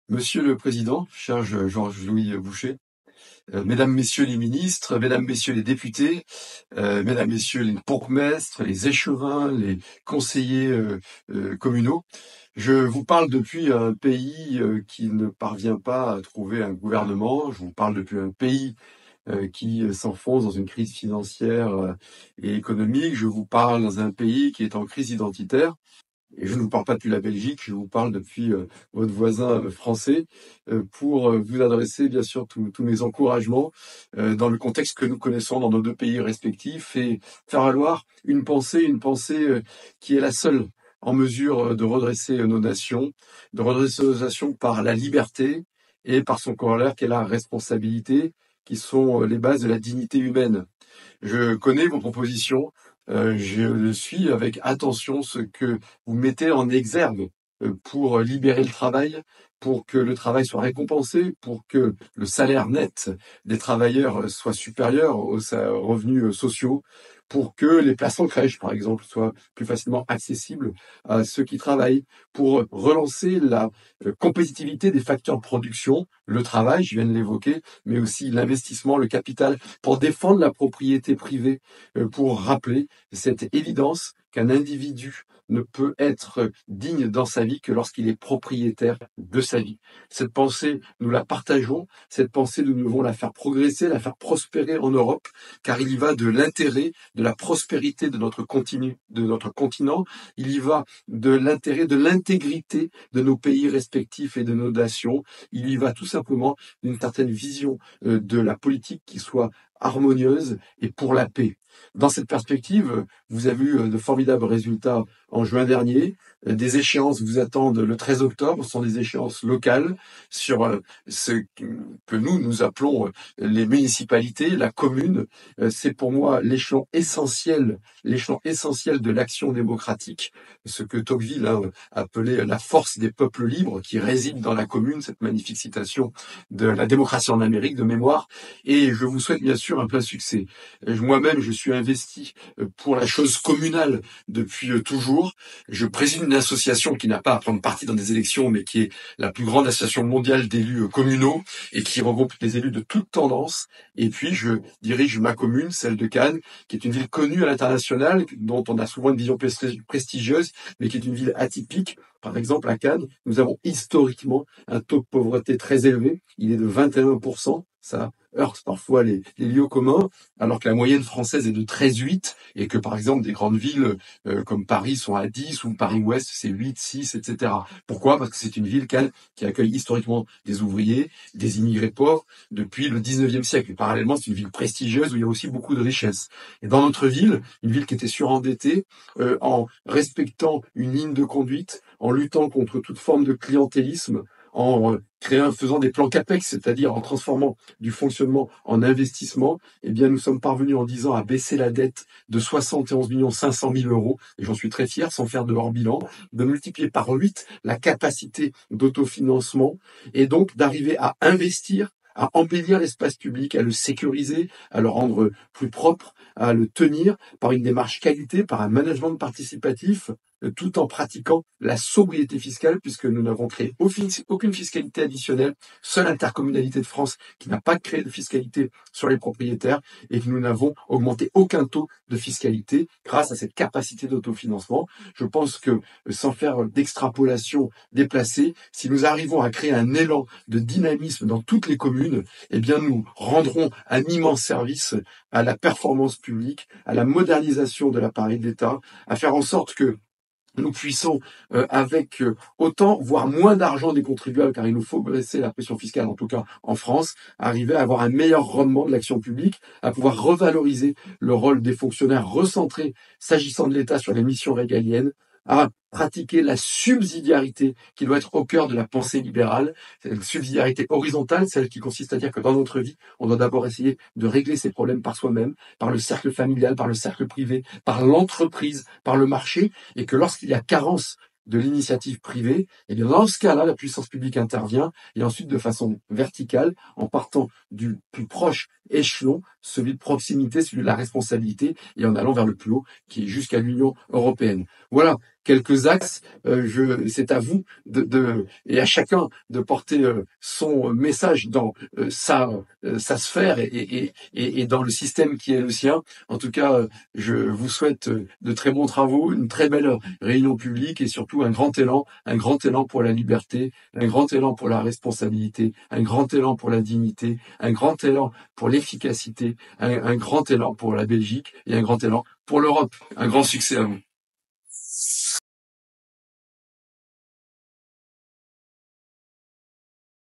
Monsieur le Président, cher Georges-Louis Boucher, Mesdames, Messieurs les ministres, Mesdames, Messieurs les députés, Mesdames, Messieurs les bourgmestres, les échevins, les conseillers communaux, je vous parle depuis un pays qui ne parvient pas à trouver un gouvernement, je vous parle depuis un pays qui s'enfonce dans une crise financière et économique, je vous parle dans un pays qui est en crise identitaire. Et je ne vous parle pas depuis la Belgique, je vous parle depuis votre voisin français, pour vous adresser bien sûr tous mes encouragements dans le contexte que nous connaissons dans nos deux pays respectifs et faire valoir une pensée qui est la seule en mesure de redresser nos nations, de redresser nos nations par la liberté et par son corollaire qui est la responsabilité, qui sont les bases de la dignité humaine. Je connais vos propositions. Je suis avec attention ce que vous mettez en exergue pour libérer le travail, pour que le travail soit récompensé, pour que le salaire net des travailleurs soit supérieur aux revenus sociaux, pour que les places en crèche, par exemple, soient plus facilement accessibles à ceux qui travaillent, pour relancer la compétitivité des facteurs de production, le travail, je viens de l'évoquer, mais aussi l'investissement, le capital, pour défendre la propriété privée, pour rappeler cette évidence qu'un individu ne peut être digne dans sa vie que lorsqu'il est propriétaire de sa vie. Cette pensée, nous la partageons. Cette pensée, nous devons la faire progresser, la faire prospérer en Europe, car il y va de l'intérêt, de la prospérité de notre continent. Il y va de l'intérêt, de l'intégrité de nos pays respectifs et de nos nations. Il y va tout simplement d'une certaine vision de la politique qui soit harmonieuse et pour la paix. Dans cette perspective, vous avez eu de formidables résultats en juin dernier. Des échéances vous attendent le 13 octobre. Ce sont des échéances locales sur ce que nous appelons les municipalités, la commune. C'est pour moi l'échelon essentiel de l'action démocratique, ce que Tocqueville a appelé la force des peuples libres qui réside dans la commune, cette magnifique citation de la démocratie en Amérique de mémoire. Et je vous souhaite bien sûr un plein succès. Moi-même, je suis investi pour la chose communale depuis toujours. Je préside une association qui n'a pas à prendre parti dans des élections, mais qui est la plus grande association mondiale d'élus communaux et qui regroupe des élus de toutes tendances. Et puis, je dirige ma commune, celle de Cannes, qui est une ville connue à l'international, dont on a souvent une vision prestigieuse, mais qui est une ville atypique. Par exemple, à Cannes, nous avons historiquement un taux de pauvreté très élevé. Il est de 21%. Ça heurte parfois les lieux communs, alors que la moyenne française est de 13,8 et que, par exemple, des grandes villes comme Paris sont à 10 ou Paris-Ouest, c'est 8, 6, etc. Pourquoi? Parce que c'est une ville, Cannes, qui accueille historiquement des ouvriers, des immigrés pauvres depuis le 19e siècle. Et parallèlement, c'est une ville prestigieuse où il y a aussi beaucoup de richesses. Et dans notre ville, une ville qui était surendettée, en respectant une ligne de conduite, en luttant contre toute forme de clientélisme, en faisant des plans CAPEX, c'est-à-dire en transformant du fonctionnement en investissement, eh bien, nous sommes parvenus en 10 ans à baisser la dette de 71 500 000 euros, et j'en suis très fier, sans faire de hors bilan, de multiplier par 8 la capacité d'autofinancement, et donc d'arriver à investir, à embellir l'espace public, à le sécuriser, à le rendre plus propre, à le tenir par une démarche qualité, par un management participatif, tout en pratiquant la sobriété fiscale, puisque nous n'avons créé aucune fiscalité additionnelle, seule intercommunalité de France qui n'a pas créé de fiscalité sur les propriétaires, et que nous n'avons augmenté aucun taux de fiscalité grâce à cette capacité d'autofinancement. Je pense que, sans faire d'extrapolation déplacée, si nous arrivons à créer un élan de dynamisme dans toutes les communes, eh bien nous rendrons un immense service à la performance publique, à la modernisation de l'appareil d'État, à faire en sorte que nous puissions, avec autant, voire moins d'argent des contribuables, car il nous faut baisser la pression fiscale, en tout cas en France, arriver à avoir un meilleur rendement de l'action publique, à pouvoir revaloriser le rôle des fonctionnaires, recentrer, s'agissant de l'État, sur les missions régaliennes, à pratiquer la subsidiarité qui doit être au cœur de la pensée libérale, une subsidiarité horizontale, celle qui consiste à dire que dans notre vie, on doit d'abord essayer de régler ses problèmes par soi-même, par le cercle familial, par le cercle privé, par l'entreprise, par le marché, et que lorsqu'il y a carence de l'initiative privée, et bien dans ce cas-là, la puissance publique intervient, et ensuite de façon verticale, en partant du plus proche échelon, celui de proximité, celui de la responsabilité, et en allant vers le plus haut, qui est jusqu'à l'Union européenne. Voilà quelques axes. C'est à vous et à chacun de porter son message dans sa sphère et dans le système qui est le sien. En tout cas, je vous souhaite de très bons travaux, une très belle réunion publique et surtout un grand élan pour la liberté, un grand élan pour la responsabilité, un grand élan pour la dignité, un grand élan pour l'efficacité, un grand élan pour la Belgique et un grand élan pour l'Europe. Un grand succès à vous.